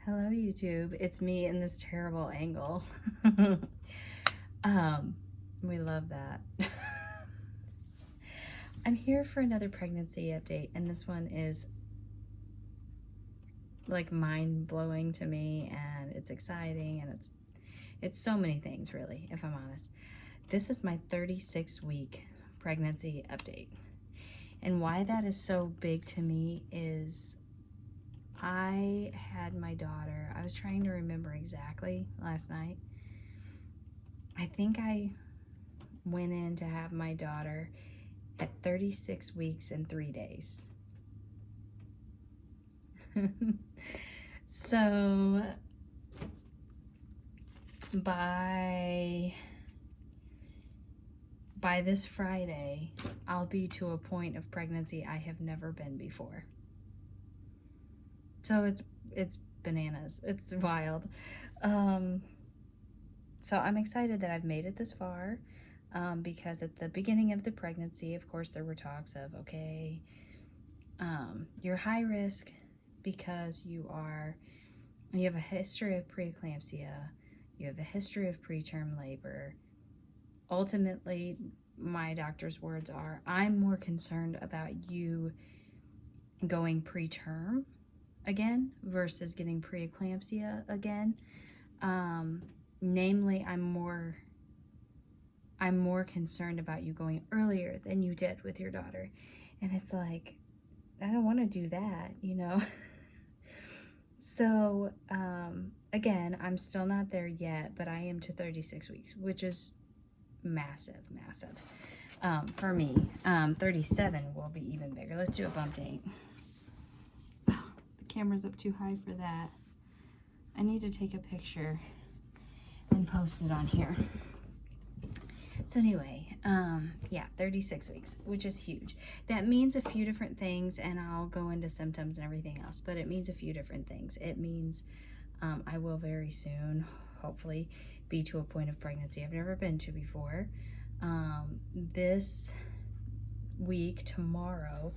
Hello, YouTube. It's me in this terrible angle. We love that. I'm here for another pregnancy update, and this one is like mind-blowing to me, and it's exciting, and it's so many things, really, if I'm honest. This is my 36-week pregnancy update. And why that is so big to me is I had my daughter. I was trying to remember exactly last night. I think I went in to have my daughter at 36 weeks and 3 days. So by this Friday, I'll be to a point of pregnancy I have never been before. So it's bananas. It's wild. So I'm excited that I've made it this far, because at the beginning of the pregnancy, of course, there were talks of, okay, you're high risk because you have a history of preeclampsia, you have a history of preterm labor. Ultimately, my doctor's words are, I'm more concerned about you going preterm again versus getting preeclampsia again. Namely, I'm more concerned about you going earlier than you did with your daughter. And it's like, I don't want to do that, you know? So, again, I'm still not there yet, but I am to 36 weeks, which is massive. For me, 37 will be even bigger. Let's do a bump date. The camera's up too high for that. I need to take a picture and post it on here. So anyway, yeah, 36 weeks, which is huge. That means a few different things, and I'll go into symptoms and everything else, but it means a few different things. It means I will very soon, hopefully, be to a point of pregnancy I've never been to before. This week, tomorrow,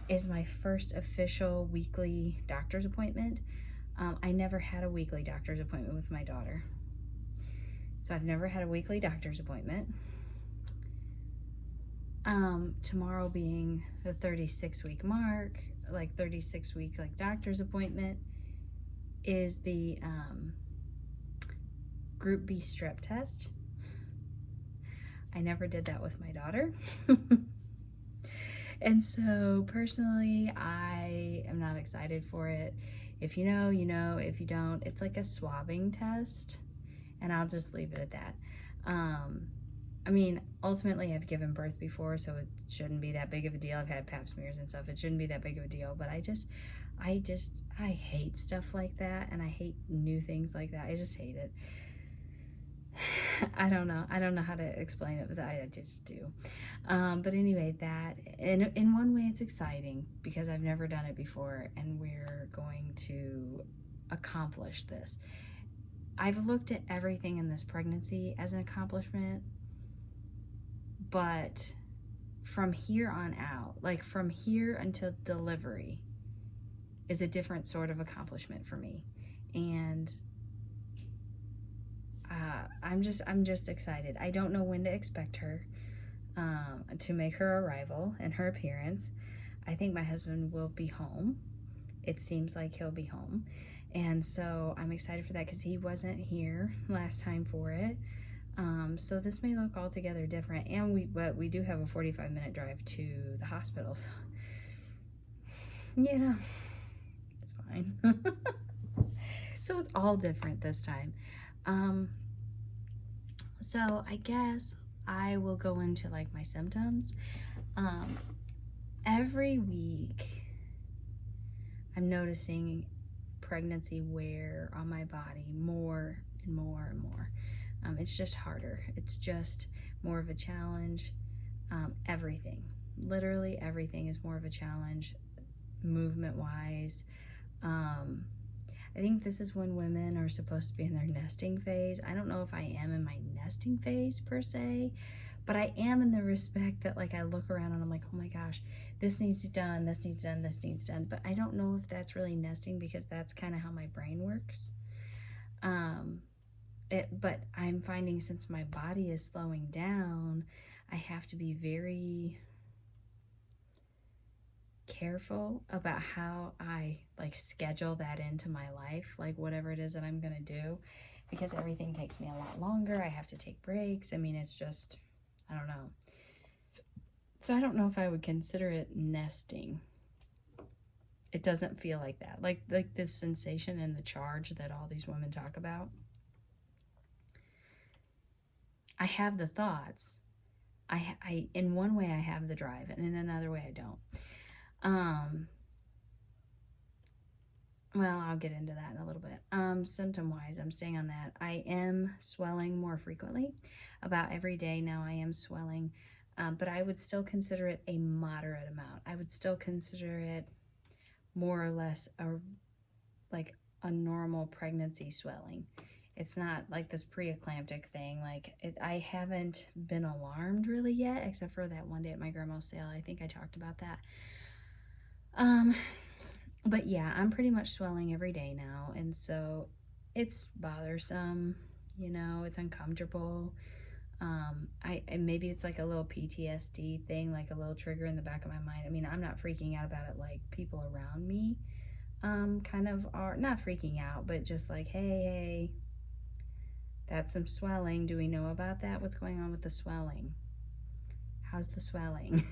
is my first official weekly doctor's appointment. I never had a weekly doctor's appointment with my daughter. So I've never had a weekly doctor's appointment. Tomorrow being the 36-week mark, like 36-week like doctor's appointment, is the Group B strep test. I never did that with my daughter. And so personally, I am not excited for it. If you know, you know. If you don't, it's like a swabbing test, and I'll just leave it at that. I mean, ultimately, I've given birth before, so it shouldn't be that big of a deal. I've had pap smears and stuff. It shouldn't be that big of a deal, but I hate stuff like that, and I hate new things like that. I just hate it. I don't know how to explain it, but I just do. But anyway, that, in one way, it's exciting because I've never done it before, and we're going to accomplish this. I've looked at everything in this pregnancy as an accomplishment, but from here on out, like from here until delivery, is a different sort of accomplishment for me. And I'm just excited. I don't know when to expect her to make her arrival and her appearance. I think my husband will be home. It seems like he'll be home. And so I'm excited for that because he wasn't here last time for it. So this may look altogether different. And but we do have a 45-minute drive to the hospital. So, you know, it's fine. So it's all different this time. So I guess I will go into like my symptoms. Every week I'm noticing pregnancy wear on my body more and more and more. It's just harder. It's just more of a challenge. Everything, literally everything is more of a challenge, movement wise. I think this is when women are supposed to be in their nesting phase. I don't know if I am in my nesting phase per se, But I am in the respect that like I look around and I'm like, oh my gosh, this needs done, this needs done, this needs done. But I don't know if that's really nesting because that's kind of how my brain works. But I'm finding since my body is slowing down, I have to be very careful about how I like schedule that into my life, like whatever it is that I'm gonna do, because everything takes me a lot longer. I have to take breaks. I mean, it's just, I don't know. So I don't know if I would consider it nesting. It doesn't feel like that. Like the sensation and the charge that all these women talk about. I have the thoughts. I in one way I have the drive, and in another way I don't. Well, I'll get into that in a little bit. Symptom-wise, I'm staying on that. I am swelling more frequently. About every day now I am swelling, but I would still consider it a moderate amount. I would still consider it more or less like a normal pregnancy swelling. It's not like this preeclamptic thing. I haven't been alarmed really yet, except for that one day at my grandma's sale. I think I talked about that. But yeah, I'm pretty much swelling every day now, and so it's bothersome, it's uncomfortable. And maybe it's like a little PTSD thing, like a little trigger in the back of my mind. I mean, I'm not freaking out about it like people around me kind of are. Not freaking out, but just like, hey, that's some swelling. Do we know about that? What's going on with the swelling? How's the swelling?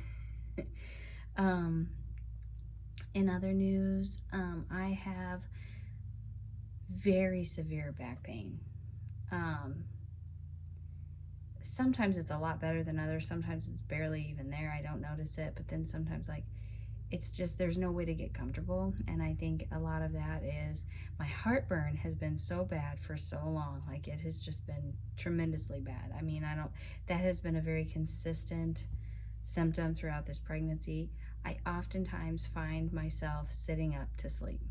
In other news, I have very severe back pain. Sometimes it's a lot better than others. Sometimes it's barely even there. I don't notice it. But then sometimes, like, it's just there's no way to get comfortable. And I think a lot of that is my heartburn has been so bad for so long. Like, it has just been tremendously bad. I mean, that has been a very consistent symptom throughout this pregnancy. I oftentimes find myself sitting up to sleep.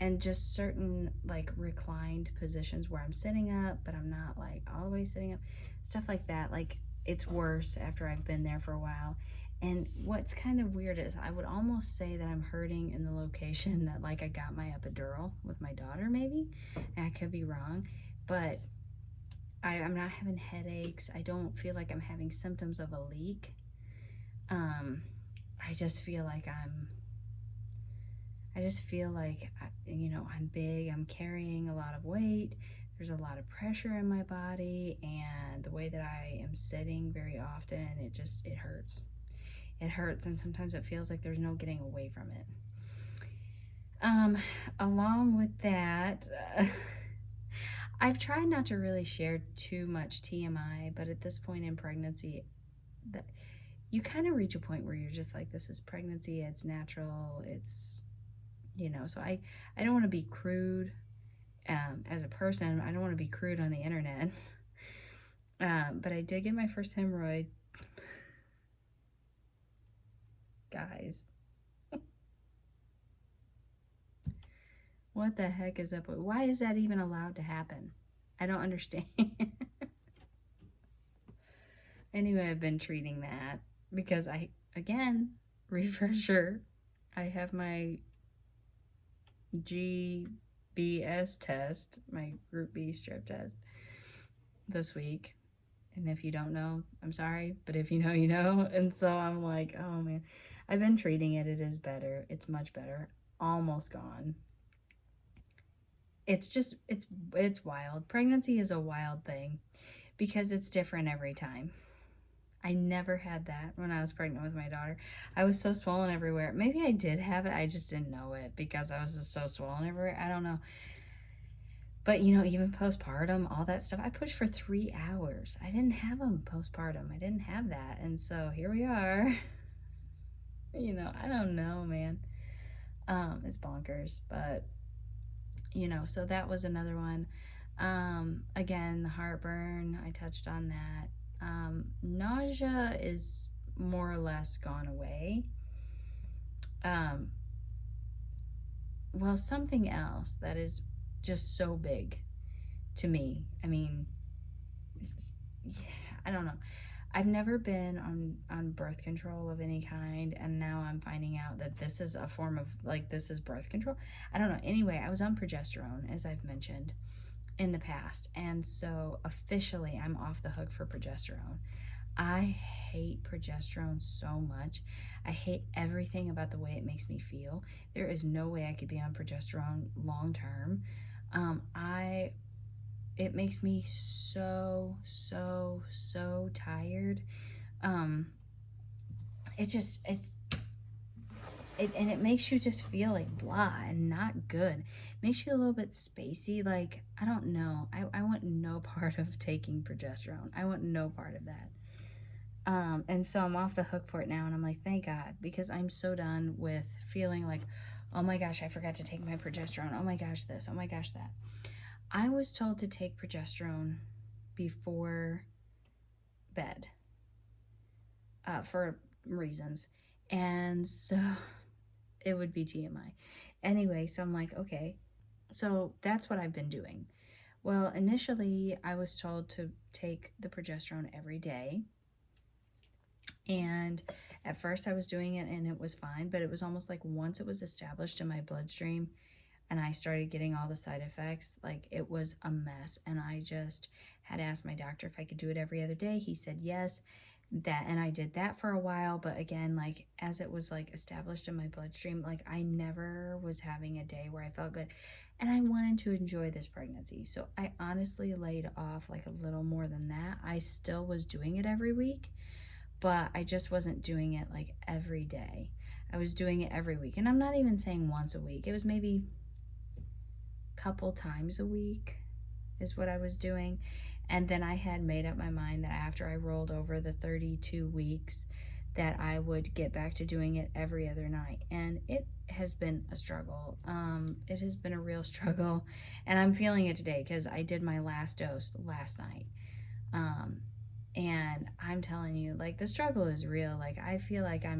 And just certain like reclined positions where I'm sitting up, but I'm not like all the way sitting up, stuff like that. Like, it's worse after I've been there for a while. And what's kind of weird is I would almost say that I'm hurting in the location that like I got my epidural with my daughter, maybe. And I could be wrong, but I'm not having headaches. I don't feel like I'm having symptoms of a leak. I just feel like I'm big. I'm carrying a lot of weight. There's a lot of pressure in my body, and the way that I am sitting very often, it hurts. It hurts, and sometimes it feels like there's no getting away from it. Along with that, I've tried not to really share too much TMI, but at this point in pregnancy, that you kind of reach a point where you're just like, this is pregnancy, it's natural, it's, so I don't want to be crude as a person. I don't want to be crude on the internet. But I did get my first hemorrhoid. Guys. What the heck is up with? Why is that even allowed to happen? I don't understand. Anyway, I've been treating that because refresher, I have my GBS test, my Group B strep test this week. And if you don't know, I'm sorry, but if you know, you know. And so I'm like, oh man, I've been treating it. It is better. It's much better. Almost gone. It's just, it's wild. Pregnancy is a wild thing because it's different every time. I never had that when I was pregnant with my daughter. I was so swollen everywhere. Maybe I did have it. I just didn't know it because I was just so swollen everywhere. I don't know. But, even postpartum, all that stuff, I pushed for 3 hours. I didn't have them postpartum. I didn't have that. And so here we are. I don't know, man. It's bonkers. But, so that was another one. Again, the heartburn, I touched on that. Nausea is more or less gone away. Well, something else that is just so big to me. I mean, yeah, I don't know. I've never been on birth control of any kind, and now I'm finding out that this is a form of, like, this is birth control. I don't know. Anyway, I was on progesterone, as I've mentioned, in the past, and so officially I'm off the hook for progesterone. I hate progesterone so much. I hate everything about the way it makes me feel. There is no way I could be on progesterone long term. I It makes me so tired. Um, it just and it makes you just feel like blah and not good. It makes you a little bit spacey. Like, I don't know. I want no part of taking progesterone. I want no part of that. And so I'm off the hook for it now, and I'm like, thank God, because I'm so done with feeling like, oh my gosh, I forgot to take my progesterone. Oh my gosh, this. Oh my gosh, that. I was told to take progesterone before bed for reasons. And so it would be TMI. Anyway, so I'm like, okay. So that's what I've been doing. Well, initially, I was told to take the progesterone every day. And at first, I was doing it and it was fine. But it was almost like once it was established in my bloodstream, and I started getting all the side effects, like, it was a mess. And I just had asked my doctor if I could do it every other day. He said yes. And I did that for a while, but again, like, as it was like established in my bloodstream, like, I never was having a day where I felt good, and I wanted to enjoy this pregnancy. So I honestly laid off like a little more than that. I still was doing it every week, but I just wasn't doing it like every day. I was doing it every week, and I'm not even saying once a week. It was maybe couple times a week is what I was doing. And then I had made up my mind that after I rolled over the 32 weeks that I would get back to doing it every other night. And it has been a struggle. It has been a real struggle. And I'm feeling it today because I did my last dose last night. And I'm telling you, like, the struggle is real. Like, I feel like I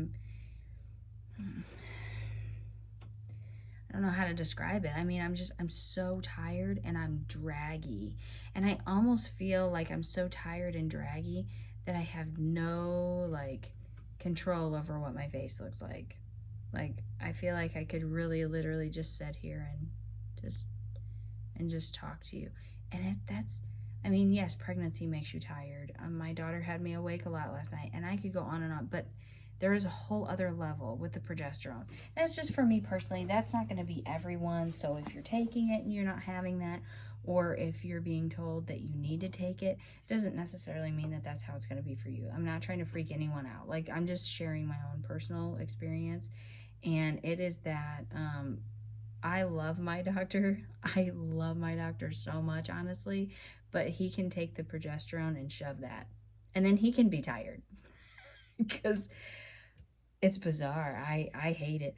don't know how to describe it. I mean, I'm so tired and I'm draggy. And I almost feel like I'm so tired and draggy that I have no, like, control over what my face looks like. Like, I feel like I could really literally just sit here and just talk to you. And I mean, yes, pregnancy makes you tired. My daughter had me awake a lot last night, and I could go on and on, but there is a whole other level with the progesterone. That's just for me personally. That's not going to be everyone. So if you're taking it and you're not having that, or if you're being told that you need to take it, doesn't necessarily mean that that's how it's going to be for you. I'm not trying to freak anyone out. Like, I'm just sharing my own personal experience, and it is that I love my doctor. I love my doctor so much, honestly, but he can take the progesterone and shove that, and then he can be tired because it's bizarre. I hate it.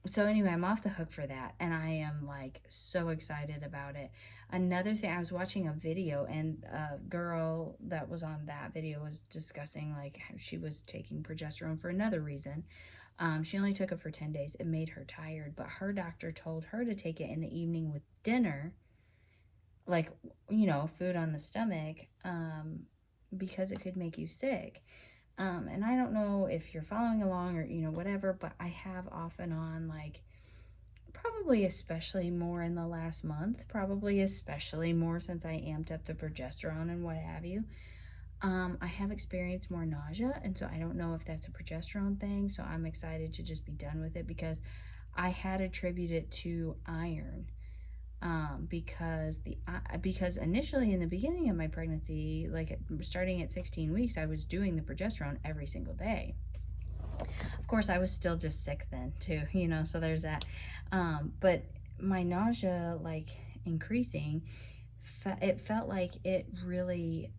So anyway, I'm off the hook for that, and I am, like, so excited about it. Another thing, I was watching a video, and a girl that was on that video was discussing, like, how she was taking progesterone for another reason. She only took it for 10 days. It made her tired, but her doctor told her to take it in the evening with dinner, like, food on the stomach, because it could make you sick. And I don't know if you're following along or, whatever, but I have off and on, like, probably especially more in the last month, probably especially more since I amped up the progesterone and what have you. I have experienced more nausea, and so I don't know if that's a progesterone thing, so I'm excited to just be done with it because I had attributed it to iron. Because initially in the beginning of my pregnancy, like starting at 16 weeks, I was doing the progesterone every single day. Of course, I was still just sick then too, so there's that. But my nausea, like, increasing, it felt like it really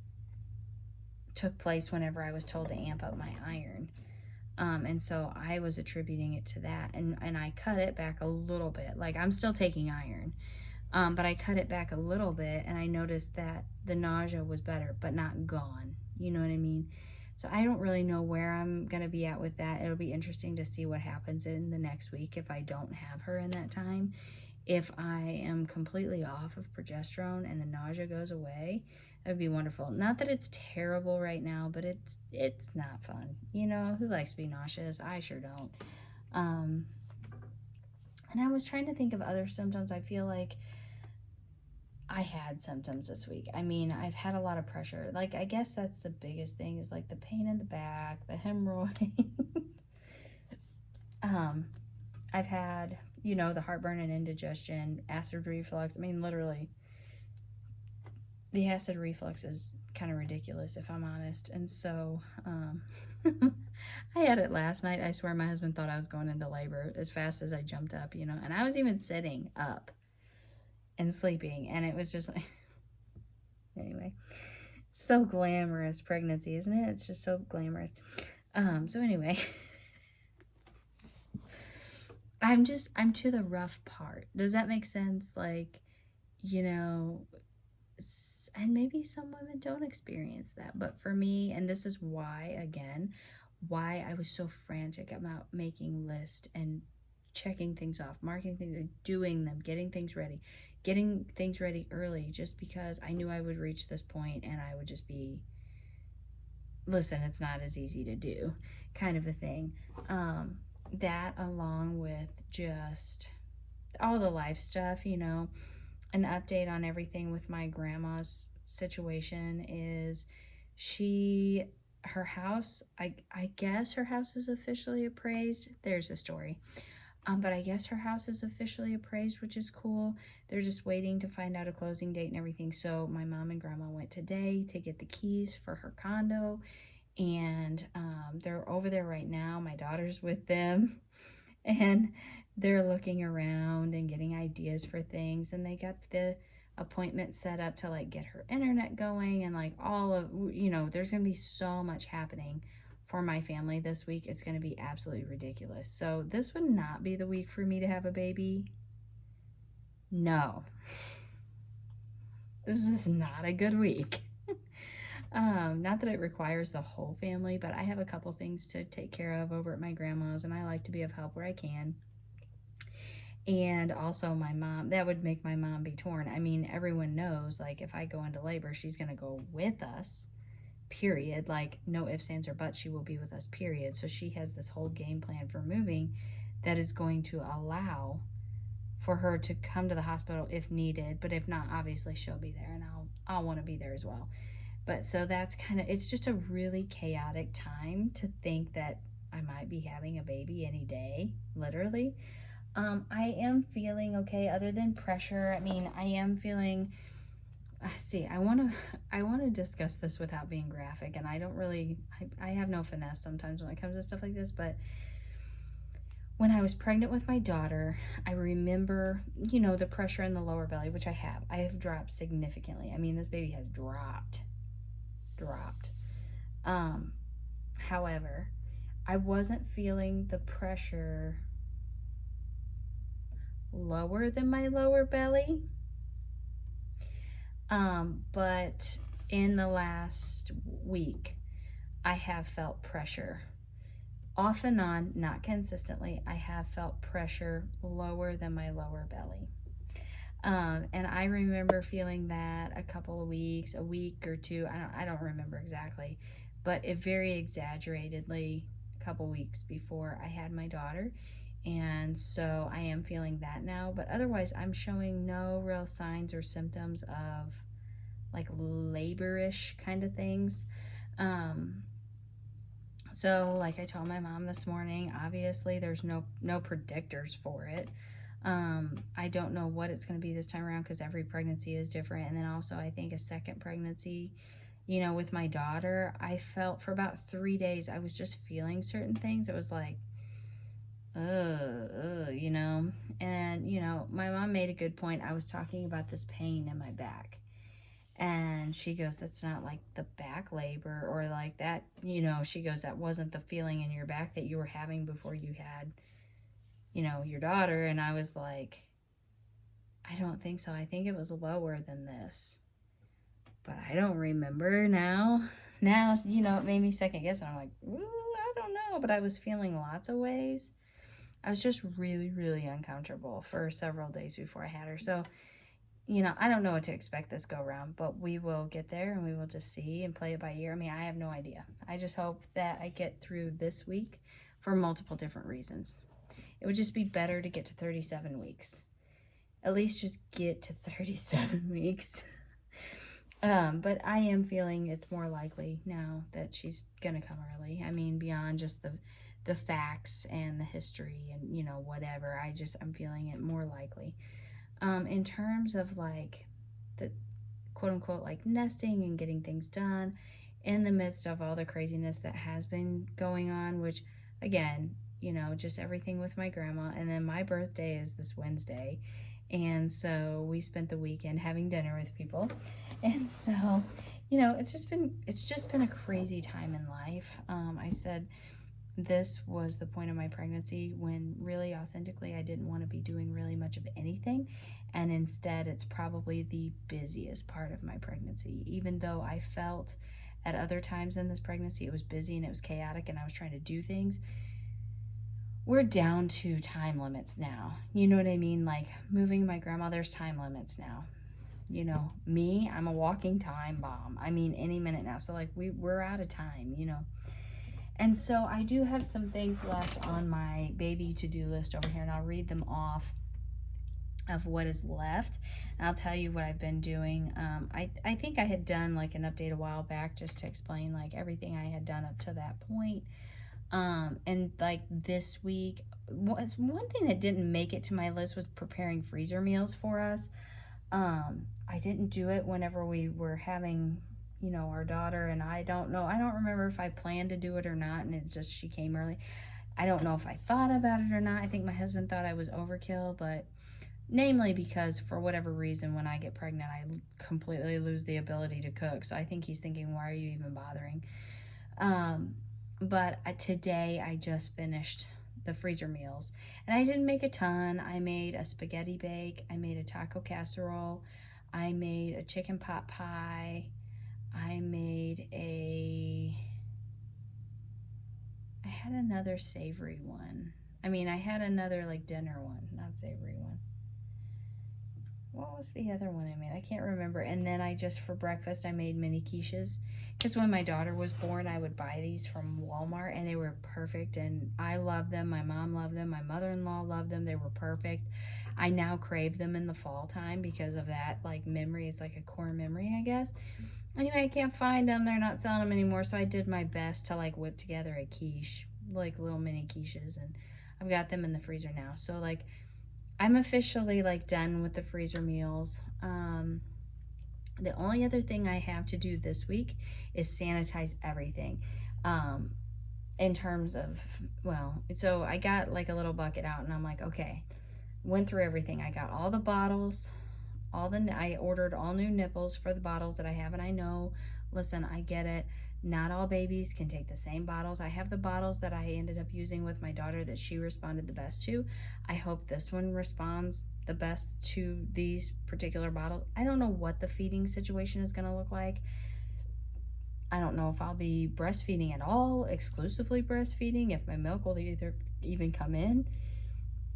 took place whenever I was told to amp up my iron. And so I was attributing it to that, and I cut it back a little bit. Like, I'm still taking iron. But I cut it back a little bit, and I noticed that the nausea was better, but not gone. You know what I mean? So I don't really know where I'm going to be at with that. It'll be interesting to see what happens in the next week if I don't have her in that time. If I am completely off of progesterone and the nausea goes away, That would be wonderful. Not that it's terrible right now, but it's not fun. You know, who likes to be nauseous? I sure don't. Um, and I was trying to think of other symptoms. I feel like I had symptoms this week. I mean, I've had a lot of pressure. Like, I guess that's the biggest thing is like the pain in the back, the hemorrhoids. I've had, you know, the heartburn and indigestion, acid reflux. I mean, literally, the acid reflux is kind of ridiculous, if I'm honest. And so, I had it last night. I swear my husband thought I was going into labor as fast as I jumped up, you know, and I was even sitting up and sleeping. And it was just like, anyway, so glamorous pregnancy, isn't it? It's just so glamorous. So anyway, I'm to the rough part. Does that make sense? Like, you know, and maybe some women don't experience that, but for me, and this is why, again, why I was so frantic about making lists and checking things off, marking things, and doing them, getting things ready early, just because I knew I would reach this point and I would just be, listen, it's not as easy to do, kind of a thing. That along with just all the life stuff, you know, an update on everything with my grandma's situation is her house, I guess her house is officially appraised. There's a story. But I guess her house is officially appraised, which is cool. They're just waiting to find out a closing date and everything. So my mom and grandma went today to get the keys for her condo. And they're over there right now. My daughter's with them. And they're looking around and getting ideas for things. And they got the appointment set up to like get her internet going. And like all of, you know, there's going to be so much happening for my family this week. It's going to be absolutely ridiculous. So this would not be the week for me to have a baby. No. This is not a good week. Not that it requires the whole family, but I have a couple things to take care of over at my grandma's, and I like to be of help where I can. And also my mom, that would make my mom be torn. I mean, everyone knows, like, if I go into labor, she's going to go with us, period. Like, no ifs, ands, or buts, she will be with us, period. So she has this whole game plan for moving that is going to allow for her to come to the hospital if needed. But if not, obviously she'll be there, and I'll want to be there as well. But so that's kind of, it's just a really chaotic time to think that I might be having a baby any day, literally. I am feeling okay other than pressure. I mean, I am feeling, I want to discuss this without being graphic, and I don't really, I have no finesse sometimes when it comes to stuff like this, but when I was pregnant with my daughter, I remember, you know, the pressure in the lower belly, which I have dropped significantly. I mean, this baby has dropped. However, I wasn't feeling the pressure lower than my lower belly. But in the last week, I have felt pressure off and on, not consistently. I have felt pressure lower than my lower belly. And I remember feeling that a couple of weeks, a week or two, I don't remember exactly, but it very exaggeratedly a couple weeks before I had my daughter. And so I am feeling that now, but otherwise I'm showing no real signs or symptoms of like labor-ish kind of things. So like I told my mom this morning, obviously there's no predictors for it. I don't know what it's going to be this time around because every pregnancy is different. And then also I think a second pregnancy, you know, with my daughter, I felt for about 3 days, I was just feeling certain things. It was like, you know, and, you know, my mom made a good point. I was talking about this pain in my back. And she goes, that's not like the back labor or like that, you know, she goes, that wasn't the feeling in your back that you were having before you had, you know, your daughter. And I was like, I don't think so. I think it was lower than this. But I don't remember now. Now, you know, it made me second guess. And I'm like, ooh, I don't know. But I was feeling lots of ways. I was just really, really uncomfortable for several days before I had her. So I don't know what to expect this go round, but we will get there and we will just see and play it by ear. I mean, I have no idea. I just hope that I get through this week for multiple different reasons. It would just be better to get to 37 weeks. At least just get to 37 weeks. But I am feeling it's more likely now that she's gonna come early. I mean, beyond just the facts and the history and whatever. I'm feeling it more likely. In terms of like the quote unquote like nesting and getting things done in the midst of all the craziness that has been going on, which again, just everything with my grandma. And then my birthday is this Wednesday. And so we spent the weekend having dinner with people. And so, it's just been a crazy time in life. I said this was the point of my pregnancy when really authentically I didn't want to be doing really much of anything, and instead it's probably the busiest part of my pregnancy. Even though I felt at other times in this pregnancy it was busy and it was chaotic and I was trying to do things, we're down to time limits now. You know what I mean? Like moving my grandma, there's time limits now. Me, I'm a walking time bomb. I mean, any minute now. So like we're out of time, And so I do have some things left on my baby to-do list over here, and I'll read them off of what is left. And I'll tell you what I've been doing. I think I had done like an update a while back just to explain like everything I had done up to that point. And like this week, one thing that didn't make it to my list was preparing freezer meals for us. I didn't do it whenever we were having our daughter, and I don't remember if I planned to do it or not, and she came early. I don't know if I thought about it or not. I think my husband thought I was overkill, but namely because for whatever reason, when I get pregnant, I completely lose the ability to cook. So I think he's thinking, why are you even bothering? But today I just finished the freezer meals, and I didn't make a ton. I made a spaghetti bake. I made a taco casserole. I made a chicken pot pie. I had another savory one. I had another like dinner one, not savory one. What was the other one I made? I can't remember. And then for breakfast, I made mini quiches. Because when my daughter was born, I would buy these from Walmart, and they were perfect. And I love them. My mom loved them. My mother-in-law loved them. They were perfect. I now crave them in the fall time because of that like memory. It's like a core memory, I guess. Anyway, I can't find them. They're not selling them anymore. So I did my best to like whip together a quiche, like little mini quiches, and I've got them in the freezer now. So like I'm officially like done with the freezer meals. The only other thing I have to do this week is sanitize everything. In terms of, so I got like a little bucket out, and I'm like, okay, went through everything. I got all the bottles, I ordered all new nipples for the bottles that I have, and I know, listen, I get it. Not all babies can take the same bottles. I have the bottles that I ended up using with my daughter that she responded the best to. I hope this one responds the best to these particular bottles. I don't know what the feeding situation is going to look like. I don't know if I'll be breastfeeding at all, exclusively breastfeeding, if my milk will even come in,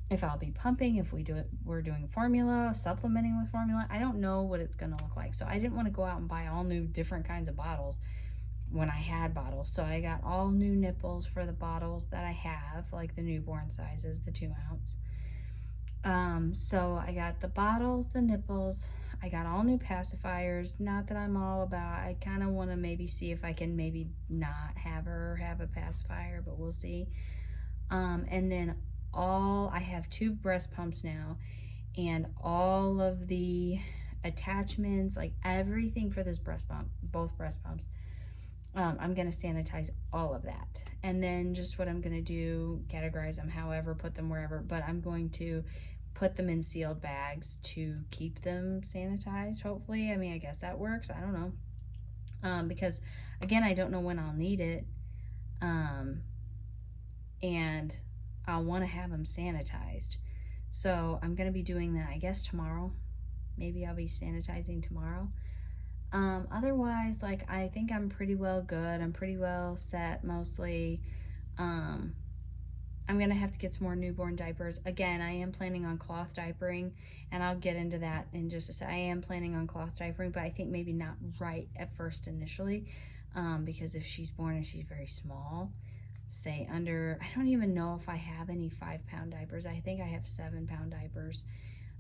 if I'll be pumping, if we're doing formula, supplementing with formula. I don't know what it's going to look like. So I didn't want to go out and buy all new different kinds of bottles when I had bottles. So I got all new nipples for the bottles that I have, like the newborn sizes, the 2 ounce. So I got the bottles, the nipples. I got all new pacifiers. Not that I'm all about, I kind of want to maybe see if I can maybe not have her have a pacifier, but we'll see. And then I have 2 breast pumps now, and all of the attachments, like everything for this breast pump, both breast pumps, I'm going to sanitize all of that. And then just what I'm going to do, categorize them however, put them wherever, but I'm going to put them in sealed bags to keep them sanitized, hopefully. I guess that works. I don't know. Because, again, I don't know when I'll need it. And I'll want to have them sanitized. So I'm going to be doing that, I guess, tomorrow. Maybe I'll be sanitizing tomorrow. Otherwise, like, I think I'm pretty well good. I'm pretty well set mostly. I'm going to have to get some more newborn diapers. Again, I am planning on cloth diapering, and I'll get into that in just a second. I am planning on cloth diapering, but I think maybe not right at first initially, because if she's born and she's very small, say under, I don't even know if I have any 5-pound diapers. I think I have 7-pound diapers.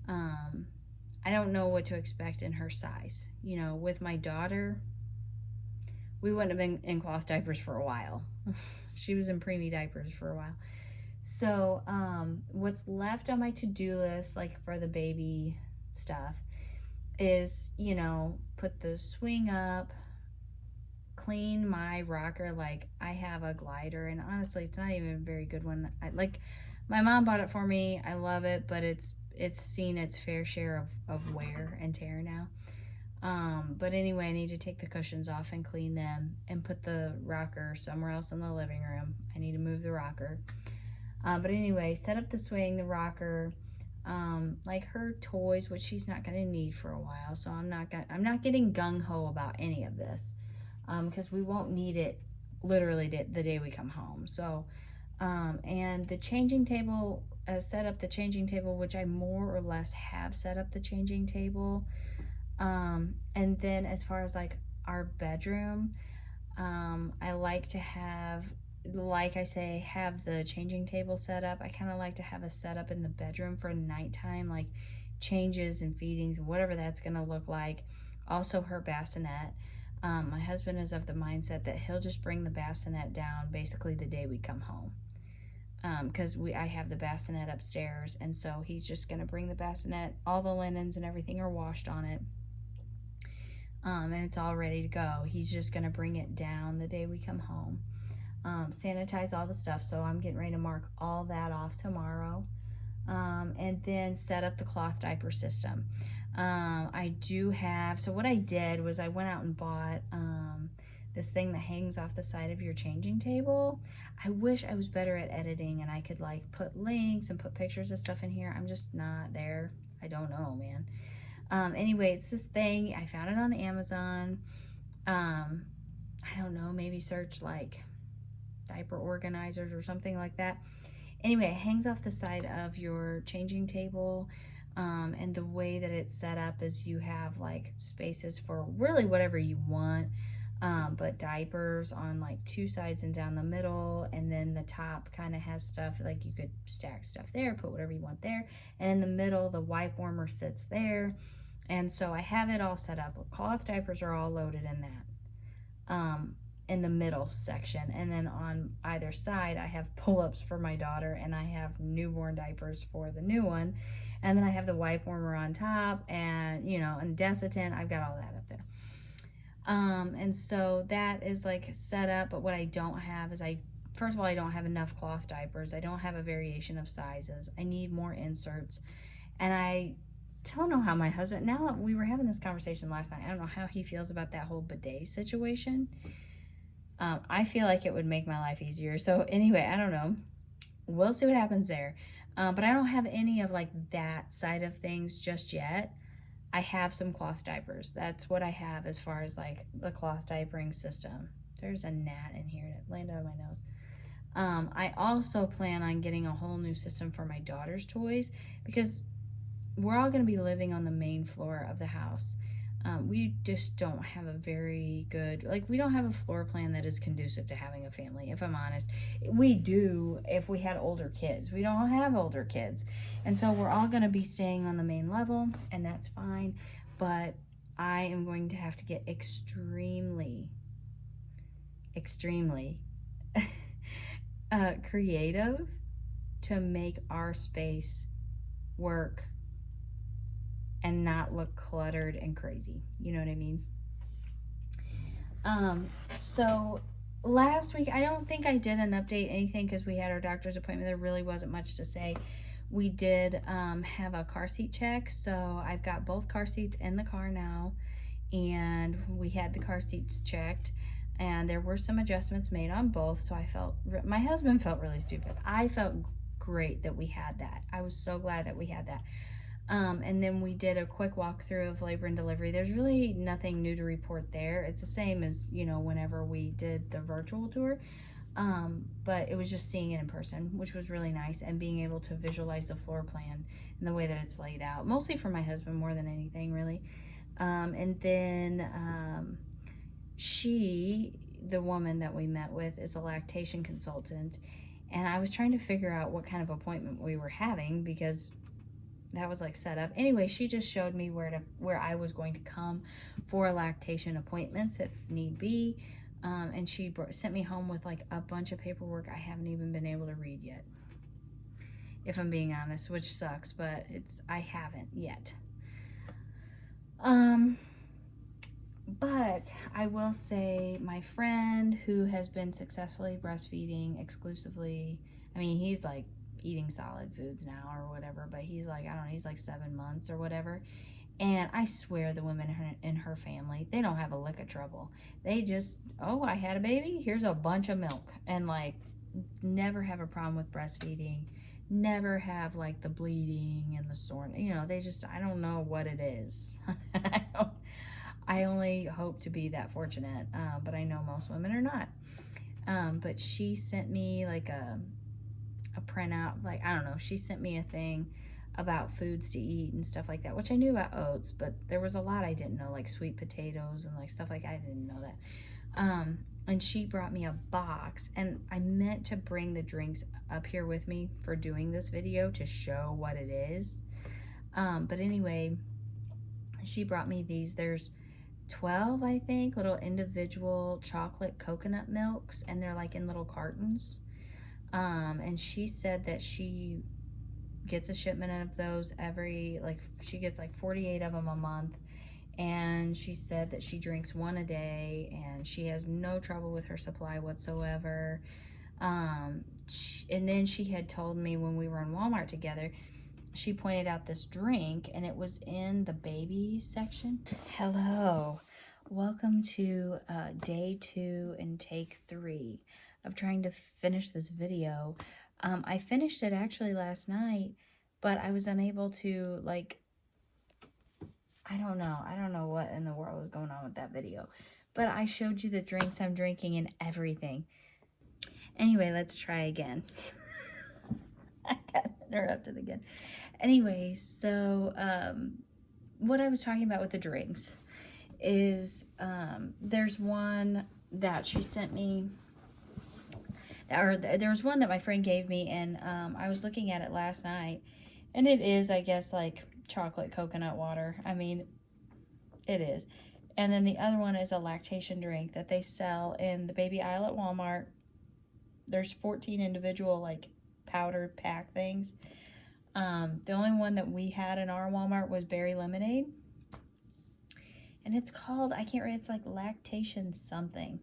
I don't know what to expect in her size. You know, with my daughter, we wouldn't have been in cloth diapers for a while. She was in preemie diapers for a while. So, what's left on my to-do list, like for the baby stuff, is, you know, put the swing up, clean my rocker. Like, I have a glider, and honestly, it's not even a very good one. My mom bought it for me. I love it, but it's seen its fair share of wear and tear now. But anyway, I need to take the cushions off and clean them and put the rocker somewhere else in the living room. I need to move the rocker. But anyway, set up the swing, the rocker, like her toys, which she's not going to need for a while. So I'm not getting gung-ho about any of this, because we won't need it literally the day we come home. So, and the changing table, set up the changing table, which I more or less have set up the changing table. And then as far as like our bedroom, I like to have, like I say, have the changing table set up. I kind of like to have a setup in the bedroom for nighttime, like changes and feedings and whatever that's going to look like. Also her bassinet. My husband is of the mindset that he'll just bring the bassinet down basically the day we come home. Because I have the bassinet upstairs, and so he's just going to bring the bassinet. All the linens and everything are washed on it. And it's all ready to go. He's just going to bring it down the day we come home. Sanitize all the stuff, so I'm getting ready to mark all that off tomorrow. And then set up the cloth diaper system. I do have, so what I did was I went out and bought this thing that hangs off the side of your changing table. I wish I was better at editing and I could like put links and put pictures of stuff in here. I'm just not there. I don't know, man. Anyway, it's this thing. I found it on Amazon. I don't know, maybe search like diaper organizers or something like that. Anyway, it hangs off the side of your changing table. And the way that it's set up is you have like spaces for really whatever you want. But diapers on like 2 sides and down the middle, and then the top kind of has stuff like you could stack stuff there, put whatever you want there, and in the middle the wipe warmer sits there. And so I have it all set up. Cloth diapers are all loaded in that, in the middle section, and then on either side I have pull-ups for my daughter, and I have newborn diapers for the new one, and then I have the wipe warmer on top, and you know, and Desitin. I've got all that up there. And so that is like set up, but what I don't have is first of all, I don't have enough cloth diapers. I don't have a variation of sizes. I need more inserts. And I don't know how my husband, now we were having this conversation last night, I don't know how he feels about that whole bidet situation. I feel like it would make my life easier. So anyway, I don't know. We'll see what happens there. But I don't have any of like that side of things just yet. I have some cloth diapers. That's what I have as far as like the cloth diapering system. There's a gnat in here that landed on my nose. I also plan on getting a whole new system for my daughter's toys, because we're all going to be living on the main floor of the house. We just don't have a very good, like, we don't have a floor plan that is conducive to having a family, if I'm honest. We do if we had older kids. We don't have older kids. And so we're all going to be staying on the main level, and that's fine. But I am going to have to get extremely creative to make our space work and not look cluttered and crazy. You know what I mean? So last week, I don't think I did an update anything because we had our doctor's appointment. There really wasn't much to say. We did have a car seat check. So I've got both car seats in the car now, and we had the car seats checked, and there were some adjustments made on both. So my husband felt really stupid. I felt great that we had that. I was so glad that we had that. And then we did a quick walkthrough of labor and delivery. There's really nothing new to report there. It's the same as, you know, whenever we did the virtual tour. But it was just seeing it in person, which was really nice, and being able to visualize the floor plan and the way that it's laid out, mostly for my husband more than anything, really. And then the woman that we met with, is a lactation consultant, and I was trying to figure out what kind of appointment we were having because that was like set up. Anyway, she just showed me where I was going to come for lactation appointments if need be. And she sent me home with like a bunch of paperwork I haven't even been able to read yet, if I'm being honest, which sucks, but I haven't yet. But I will say, my friend who has been successfully breastfeeding exclusively, I mean, he's like eating solid foods now or whatever, but he's like, I don't know, he's like 7 months or whatever. And I swear the women in her family, they don't have a lick of trouble. They just, oh, I had a baby, here's a bunch of milk. And like, never have a problem with breastfeeding. Never have like the bleeding and the sore. You know, they just, I don't know what it is. I only hope to be that fortunate, but I know most women are not. But she sent me like a printout, like, I don't know, she sent me a thing about foods to eat and stuff like that, which I knew about oats, but there was a lot I didn't know, like sweet potatoes and like stuff like I didn't know that. And she brought me a box, and I meant to bring the drinks up here with me for doing this video to show what it is. But anyway, she brought me these. There's 12, I think, little individual chocolate coconut milks, and they're like in little cartons. And she said that she gets a shipment of those she gets like 48 of them a month. And she said that she drinks one a day, and she has no trouble with her supply whatsoever. And then she had told me when we were in Walmart together, she pointed out this drink, and it was in the baby section. Hello, welcome to day 2 and take 3 of trying to finish this video. I finished it actually last night, but I was unable to, like, I don't know what in the world was going on with that video, but I showed you the drinks I'm drinking and everything. Anyway, let's try again. I got interrupted again. Anyway, so what I was talking about with the drinks is there's one that she sent me, or there's one that my friend gave me, and I was looking at it last night, and it is, I guess, like chocolate coconut water. I mean, it is. And then the other one is a lactation drink that they sell in the baby aisle at Walmart. There's 14 individual like powdered pack things. The only one that we had in our Walmart was berry lemonade, and it's called, I can't read, it's like lactation something.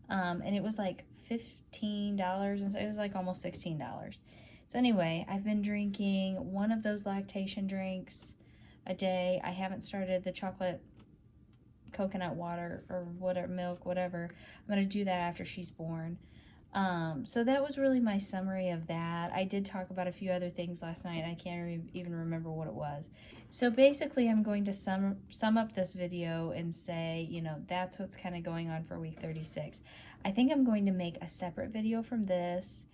And it was like $15, and so it was like almost $16. So anyway, I've been drinking one of those lactation drinks a day. I haven't started the chocolate coconut water or whatever, milk, whatever. I'm going to do that after she's born. So that was really my summary of that. I did talk about a few other things last night. I can't even remember what it was. So basically, I'm going to sum up this video and say, you know, that's what's kind of going on for week 36. I think I'm going to make a separate video from this,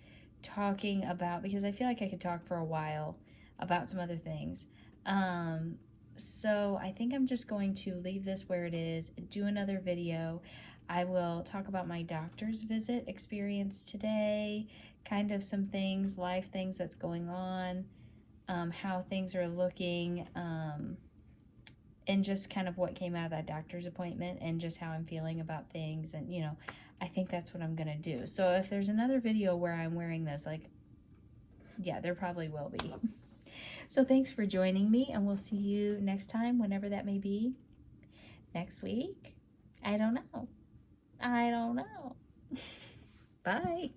talking about, because I feel like I could talk for a while about some other things. So I think I'm just going to leave this where it is, do another video. I will talk about my doctor's visit experience today, kind of some things, life things that's going on, how things are looking, and just kind of what came out of that doctor's appointment, and just how I'm feeling about things. And, you know, I think that's what I'm going to do. So if there's another video where I'm wearing this, like, yeah, there probably will be. So thanks for joining me, and we'll see you next time, whenever that may be. Next week? I don't know. Bye.